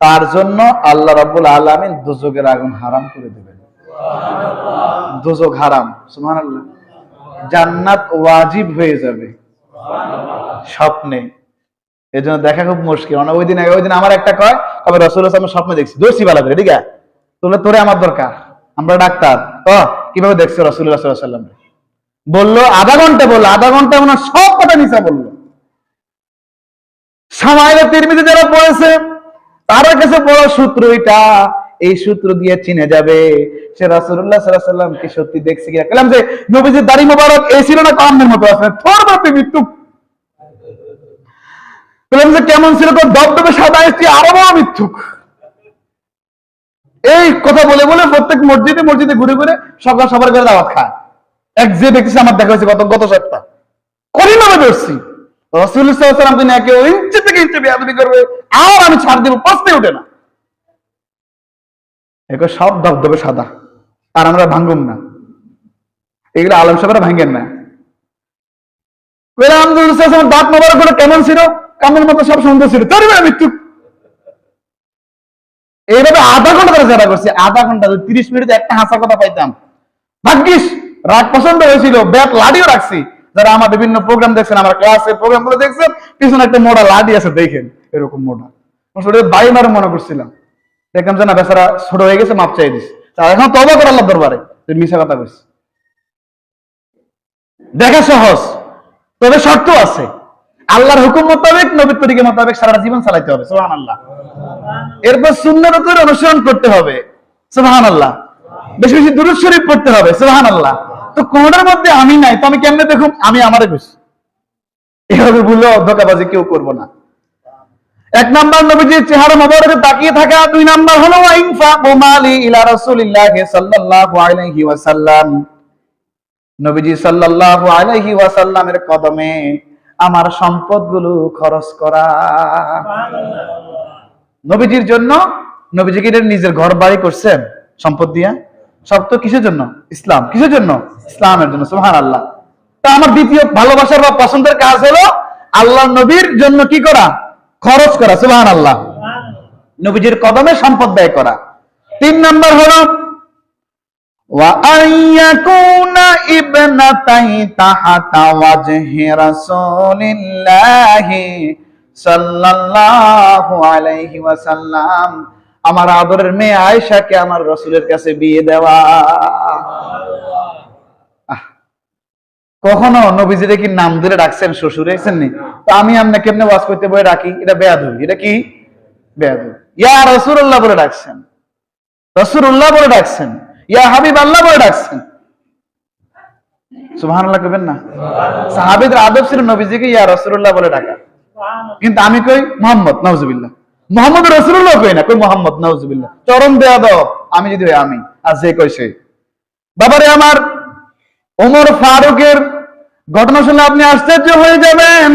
তার জন্য আল্লাহ রাব্বুল আলামিন দোজখের আগুন হারাম করে দেবেন। সুবহানাল্লাহ। দোজখ হারাম, সুবহানাল্লাহ। জান্নাত ওয়াজিব হয়ে যাবে স্বপ্নে। এজন্য দেখা খুব মুশকিল। মানে ওই দিন আমার একটা কয়, কবে রাসূলুল্লাহ সাল্লাল্লাহু আলাইহি ওয়াসাল্লাম স্বপ্নে দেখছি, দোষী বালা করে, ঠিক আছে তোরে আমার দরকার, আমরা ডাক্তার। কিভাবে দেখছো রাসূলুল্লাহ সাল্লাল্লাহু আলাইহি ওয়াসাল্লাম? বললো আধা ঘন্টা মানে সব কথা নিচা বললো। শামাইলে তিরমিজি যারা পড়েছে তার কাছে বড় সূত্র এটা, এই সূত্র দিয়ে চিনে যাবে সে রাসূলুল্লাহ সাল্লাল্লাহু আলাইহি ওয়াসাল্লাম কি সত্যি দেখছে কিনা। বললাম যে নবীজির দাড়ি মোবারক এই ছিল না কামের মতো আছে, থর বাপে মৃত্যু। বললাম যে কেমন ছিল? তো দবদবে সাদা, এসে আরো বড় মিথ্যুক। এই কথা বলে বলে প্রত্যেক মসজিদে ঘুরে ঘুরে সবার ঘরে দাওয়াত খায়। এক যে দেখছি আমার দেখা হয়েছে গত সপ্তাহ, করিমভাবে ধরছি রাসূলুল্লাহ সাল্লাল্লাহু আলাইহি ওয়াসাল্লাম কিনা কেউ ইঞ্চি থেকে ইঞ্চি বেয়াদবি করবে, আর আমি ছাড় দিব, প্রশ্নে ওঠে না। এগুলো সব দবদবে সাদা, আর আমরা ভাঙ্গুম না। এগুলো আলেম সাহেবরা ভাঙ্গেন না। দাঁত মোবারক গুলো কেমন ছিল? কামের মতো সব সুন্দর ছিল, তোর মৃত্যু। এইভাবে আধা ঘন্টা ধরে যারা করছে, আধা ঘন্টা 30 মিনিটে একটা হাসার কথা পাইতাম। ভাগ্যিস রাগ পছন্দ হয়েছিল, ব্যাট লাঠিও রাখছি। যারা আমার বিভিন্ন প্রোগ্রাম দেখছেন, আমার ক্লাসে প্রোগ্রাম গুলো দেখছেন, পিছনে একটা মোটা লাঠি আছে, দেখেন এরকম মোটা। বাড়ি মারো মনে করছিলাম, দেখলাম যে না বেচারা ছোট হয়ে গেছে, মাপ চাই দিস। এখন তওবা করে আল্লাহর দরবারে মিশা কথা কইছি। দেখা সহজ, তবে শর্ত আছে। আল্লাহর হুকুম মোতাবেক, নবীর তরিকা মোতাবেক সারা জীবন চালাইতে হবে। সুবহানাল্লাহ। এরপর সুন্নাতের অনুসরণ করতে হবে। সুবহানাল্লাহ। বেশি বেশি দুরূদ শরীফ পড়তে হবে। সুবহানাল্লাহ। তো কোনটার মধ্যে আমি নাই, তো আমি কেমনে দেখুন? আমি আমারে কইছি। এভাবে বললে ধোঁকাবাজি কেউ করবো না। এক নাম্বার নবীজির চেহারা মোবারকে তাকিয়ে থাকা। দুই নাম্বার হলো ইনফাকু মালি ইলা রাসূলিল্লাহি সাল্লাল্লাহু আলাইহি ওয়াসাল্লাম, নবীজি সাল্লাল্লাহু আলাইহি ওয়াসাল্লামের কদমে আমার সম্পদগুলো খরচ করা। নবীজির জন্য, নবীজি কি নিজের ঘর বাড়ি করছেন সম্পদ দিয়া? সব তো কিসের জন্য? ইসলাম। কিসের জন্য? ইসলামের জন্য। সুবহানাল্লাহ। তা আমার দ্বিতীয় ভালোবাসার বা পছন্দের কাজ হলো আল্লাহর নবীর জন্য কি করা? খরচ করা। সুবহানাল্লাহ। নবীজির কদমে সম্পদ ব্যয় করা। তিন নাম্বার হলো ওয়া আইয়াকুনা ইবনাতাই তাহাতা ওয়াজহি রাসূলিল্লাহি সাল্লাল্লাহু আলাইহি ওয়াসাল্লাম, আমার আদরের মেয়ে আয়েশাকে আমার রাসূলের কাছে বিয়ে দেওয়া। কখনো নবীজিরে কি নাম ধরে ডাকছেন? শ্বশুরে নি? তো আমি আমনে কেমনে ওয়াজ করতে বই রাখি? এটা বেয়াদবি। এটা কি? বেয়াদবি। ইয়া রাসূলুল্লাহ বলে ডাকছেন, রাসূলুল্লাহ বলে ডাকছেন, ইয়া হাবিব আল্লাহ বলে ডাকছেন। সুবহানাল্লাহ কইবেন না? সাহাবীদের আদব ছিল নবীজিকে ইয়া রাসূলুল্লাহ বলে ডাকা। কিন্তু আমি কই মুহাম্মদ, নাউজুবিল্লাহ। মুহাম্মদ রাসূলুল্লাহ কই না, কই মুহাম্মদ, নাউজুবিল্লাহ। চরম বেয়াদব। আমি যদি হই আমি, আর যে কই সে। বাবারে আমার, ওমর ফারুকের ঘটনা শুনলে আপনি আশ্চর্য হয়ে যাবেন।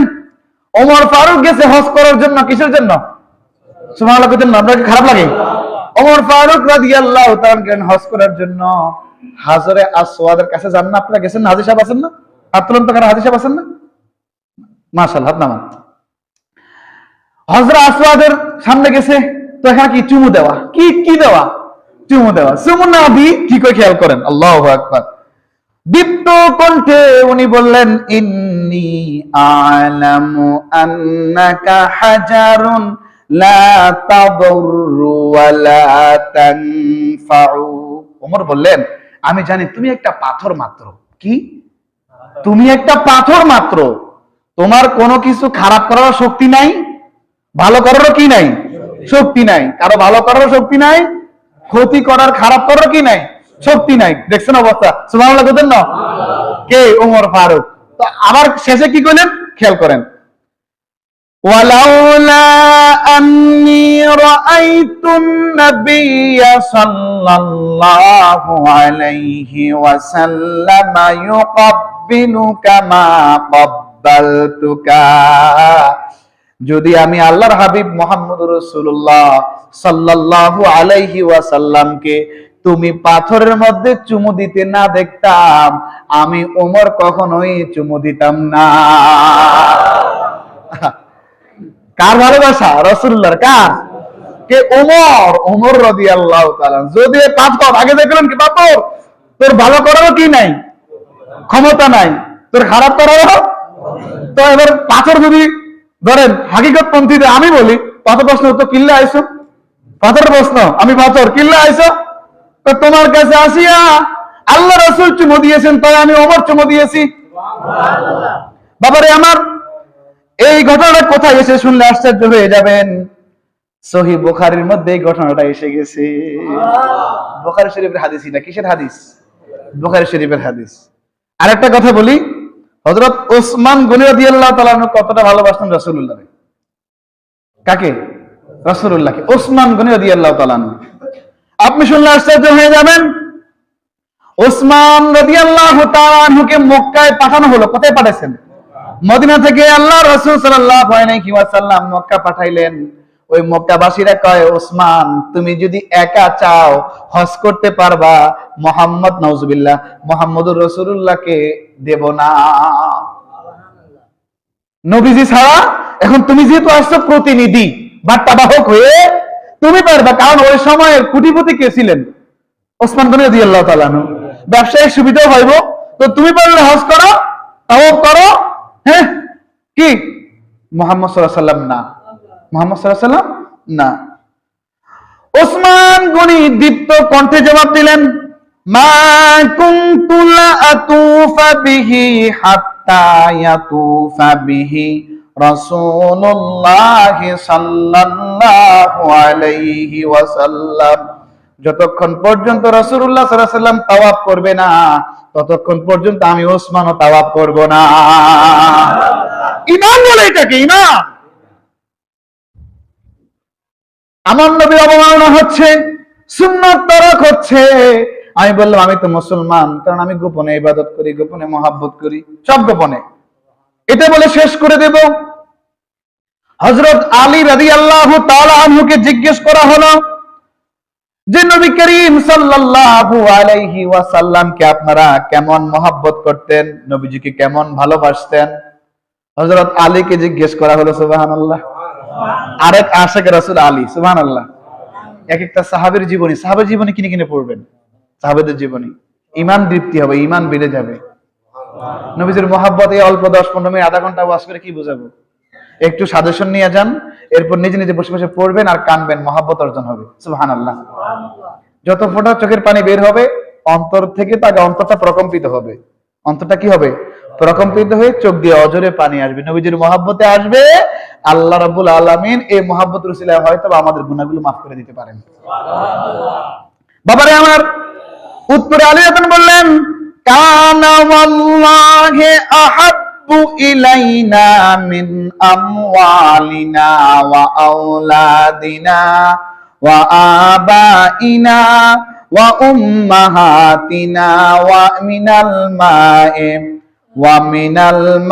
ওমর ফারুক গেছে হজ করার জন্য। কিসের জন্য? সুবহানাল্লাহ কইতেন না? আপনার কি খারাপ লাগে? ওমর ফারুক রাদিয়াল্লাহু তাআলা গেলেন হজ করার জন্য। হাজরে আসওয়াদের কাছে যান না? আপনারা গেছেন না? হাজী সাহেব আছেন না? হাত তুলেন তো, কারা হাজী সাহেব আছেন না? মাশাআল্লাহ, হাত নামান। হজরে আসওয়াদের সামনে গেছে, তো এখানে কি চুমু দেওয়া? কি কি দেওয়া? চুমু দেওয়া। চুমু না দি কি কই খেয়াল করেন। আল্লাহু আকবার। দীপ্ত কণ্ঠে উনি বললেন, ইন্নী আ'লামু আন্নাকা হাজারুন লা তাদুররু ওয়া লা তানফাউ। ওমর বললেন, আমি জানি তুমি একটা পাথর মাত্র। কি? তুমি একটা পাথর মাত্র। তোমার কোনো কিছু খারাপ করার শক্তি নাই, ভালো করারও কি নাই? শক্তি নাই। কারো ভালো করারও শক্তি নাই, ক্ষতি করার, খারাপ করার কি নাই? শক্তি নাই। দেখছেন অবস্থা? সুবহানাল্লাহ বলেন না? কে? ওমর ফারুক। তো আবার শেষে কি কইলেন খেয়াল করেন, ওয়ালাউলা আন্নী রাআইতুন নাবিয়্যা সাল্লাল্লাহু আলাইহি ওয়াসাল্লাম ইউকাব্বিলুকা মা ক্বাব্বালতুকা, যদি আমি আল্লাহর হাবিব মুহাম্মদুর রাসূলুল্লাহ সাল্লাল্লাহু আলাইহি ওয়াসাল্লামকে তুমি পাথরের মধ্যে চুমু দিতে না দেখতাম, আমি ওমর কখনোই চুমু দিতাম না। কার ভালোবাসা? রাসূলুল্লাহর। কার? কে? ওমর। ওমর রাদিয়াল্লাহু তাআলা। যদি পাথর, আগে দেখলেন কি পাথর, তোর ভালো করারও কি নাই? ক্ষমতা নাই, তোর খারাপ করারও। তো এবার পাথর যদি ধরেন হাকিকত পন্থীতে আমি বলি, পাথর প্রশ্ন তো কিল্লা আইছো, পাথর প্রশ্ন, আমি পাথর, কিল্লা আইছো, তো তোমার কাছে আসিয়া আল্লাহ রাসূল চুমু দিয়েছেন, তাই আমি ওমর চুমু দিয়েছি। বাবারে আমার, এই ঘটনাটা কোথায় এসে শুনলে আশ্চর্য হয়ে যাবেন। সহিহ বুখারীর মধ্যে এই ঘটনাটা এসে গেছে। বুখারী শরীফের হাদিস। এটা কিসের হাদিস? বুখারী শরীফের হাদিস। আরেকটা কথা বলি, হযরত ওসমান গনি রাদিয়াল্লাহু তাআলা আনহু কতটা ভালোবাসতেন রাসূলুল্লাহকে। কাকে? রাসূলুল্লাহকে। ওসমান গনি রাদিয়াল্লাহু তাআলা আনহু। আপনি শুনলে আশ্চর্য হয়ে যাবেন। ওসমান রাদিয়াল্লাহু তাআলা আনহুকে মক্কায় পাঠানো হলো। কোথায় পাঠাইছেন? মদিনা থেকে আল্লাহ রাসূল সাল্লাল্লাহু আলাইহি ওয়াসাল্লাম মক্কা পাঠাইলেন। ওই মক্কাবাসীরা কয়, ওসমান তুমি যদি একা চাও হজ করতে পারবা, মুহাম্মদ, নাউজুবিল্লাহ, মুহাম্মদুর রাসূলুল্লাহকে দেব না। নবীজি ছাড়া এখন তুমি যেহেতু আসছো প্রতিনিধি, বার্তাবাহক হয়ে, তুমি পারবা। কারণ ওই সময়ের কোটিপতি কে ছিলেন? ওসমান গনি রাদিয়াল্লাহু তাআলা আনহু। ব্যবসায়িক সুবিধা হইব, তো তুমি পারলে হজ করো, তাওয়াফ করো। হ্যাঁ, কি? মুহাম্মদ সাল্লাল্লাহু আলাইহি ওয়াসাল্লাম না। মুহাম্মদ সাল্লাল্লাহু আলাইহি ওয়াসাল্লাম না। ওসমান গনি দীপ্ত কণ্ঠে জবাব দিলেন, মা কুনতু লা আতুফা বিহি হাত্তা ইয়াতুফা বিহি রাসূলুল্লাহ সাল্লাল্লাহু আলাইহি ওয়াসাল্লাম। যতক্ষণ পর্যন্ত রাসূলুল্লাহ সাল্লাল্লাহু আলাইহি ওয়াসাল্লাম তাওয়াফ করবে না, ততক্ষণ পর্যন্ত আমি ওসমানও তাওয়াফ করব না। ঈমান বলে এটাকে ঈমান। আমার নবী অবমাননা হচ্ছে, সুন্নাত তারাক হচ্ছে। আমি বললাম আমি তো মুসলমান, কারণ আমি গোপনে ইবাদত করি, গোপনে মহাব্বত করি, সব গোপনে। এটা বলে শেষ করে দেব। হযরত আলী রাদিয়াল্লাহু তাআলা আনহুকে জিজ্ঞেস করা হলো যে নবী করিম সাল্লাল্লাহু আলাইহি ওয়াসাল্লামকে আপনারা কেমন মহব্বত করতেন, নবীজিকে কেমন ভালোবাসতেন? হযরত আলীকে জিজ্ঞেস করা হলো। সুবহানাল্লাহ। আরেক আশিক রাসূল আলী। সুবহানাল্লাহ। এক একটা সাহাবীর জীবনী, সাহাবের জীবনী কিনে কিনে পড়বেন। সাহাবেদের জীবনী, ঈমান দীপ্তি হবে, ঈমান বেড়ে যাবে। নবীজির মহব্বত এই অল্প 10-15 মিনিট, আধা ঘন্টা ওয়াজ করে কি বুঝাবো? একটু সাজেশন নিয়ে যান, এরপর নিজে নিজে বসে বসে পড়বেন আর কানবেন, মহব্বত অর্জন হবে। সুবহানাল্লাহ। যত ফোঁটা চোখের পানি বের হবে অন্তর থেকে, তাকে অন্তরটা প্রকম্পিত হবে। অন্তরটা কি হবে? প্রকম্পিত হয়ে চোখ দিয়ে অজরে পানি আসবে, নবীজির মহব্বতে আসবে। আল্লাহ রাব্বুল আলামিন এই মহব্বতের উসিলায় হয়তো আমাদের গুনাহগুলো মাফ করে দিতে পারেন। বাবারে আমার, উত্তরে আলী রাদিয়াল্লাহু আনহু বললেন, কানা ওয়াল্লাহি আহাব্বু ইলাইনা মিন আমওয়ালিনা ওয়া আওলাদিনা ওয়া আবাইনা ওয়া উম্মাহাতিনা ওয়া মিনাল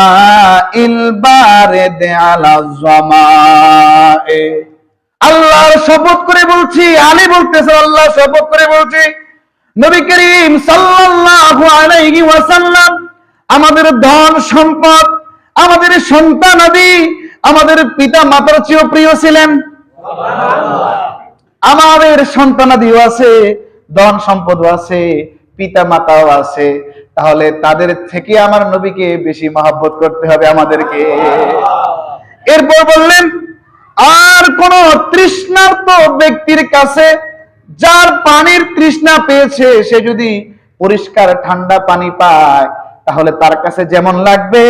মাইল বারিদ আলা যামায়ে। আল্লাহর শপথ করে বলছি, আলী বলতেছে আল্লাহর শপথ করে বলছি, নবী করিম সাল্লাল্লাহু আলাইহি ওয়াসাল্লাম আমাদের ধন সম্পদ, আমাদের সন্তানাদি, আমাদের পিতা মাতার চেয়েও প্রিয় ছিলেন। আমাদের সন্তানাদিও আছে, ধন সম্পদও আছে, পিতা মাতাও আছে, তাহলে তাদের থেকে আমার নবীকে বেশি মহব্বত করতে হবে আমাদেরকে। এরপর বললেন, আর কোন তৃষ্ণার্ত ব্যক্তির কাছে, যার পানির তৃষ্ণা পেয়েছে, সে যদি পরিষ্কার ঠান্ডা পানি পায়, তাহলে তার কাছে যেমন লাগবে,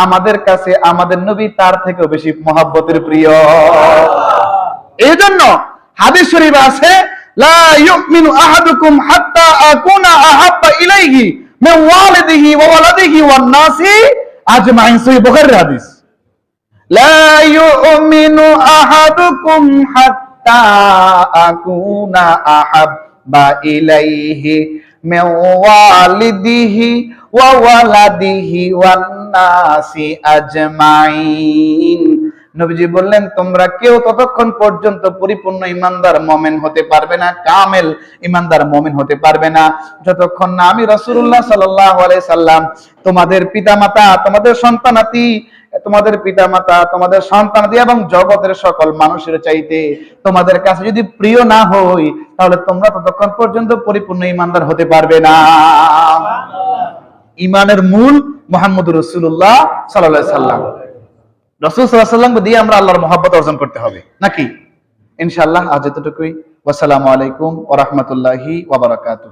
আমাদের কাছে আমাদের নবী তার থেকেও বেশি মহব্বতের প্রিয়। এই জন্য হাদিস শরীফ আছে, লা ইউমিনু আহাদুকুম হাত্তা আকুনা আহাব্বা ইলাইহি মিন ওয়ালিদিহি ওয়া ওয়ালাদিহি ওয়ান নাসি আজমাইন। সহিহ বুখারীর হাদিস। লা ইউমিনু আহাদুকুম হাত্তা আকুনা আহাব্বা ইলাইহি মিন ওয়ালিদিহি ওয়া ওয়ালাদিহি ওয়ান নাসি আজমাইন। নবীজি বললেন, তোমরা কেউ ততক্ষণ পর্যন্ত পরিপূর্ণ ঈমানদার মুমিন হতে পারবে না, কামেল ঈমানদার মুমিন হতে পারবে না, যতক্ষণ না আমি রাসূলুল্লাহ সাল্লাল্লাহু আলাইহি সাল্লাম তোমাদের পিতামাতা, তোমাদের সন্তানাদি, তোমাদের পিতামাতা, তোমাদের সন্তানাদি এবং জগতের সকল মানুষের চাইতে তোমাদের কাছে যদি প্রিয় না হই, তাহলে তোমরা ততক্ষণ পর্যন্ত পরিপূর্ণ ঈমানদার হতে পারবে না। ঈমানের মূল মুহাম্মদুর রাসূলুল্লাহ সাল্লাল্লাহু আলাইহি সাল্লাম। রাসূল সাল্লাল্লাহু আলাইহি সাল্লাম দিয়ে আমরা আল্লাহর মহব্বত অর্জন করতে হবে নাকি? ইনশাআল্লাহ আজ এতটুকুই। ওয়াসসালামু আলাইকুম ওয়া রাহমাতুল্লাহি ওয়া বারাকাতুহু।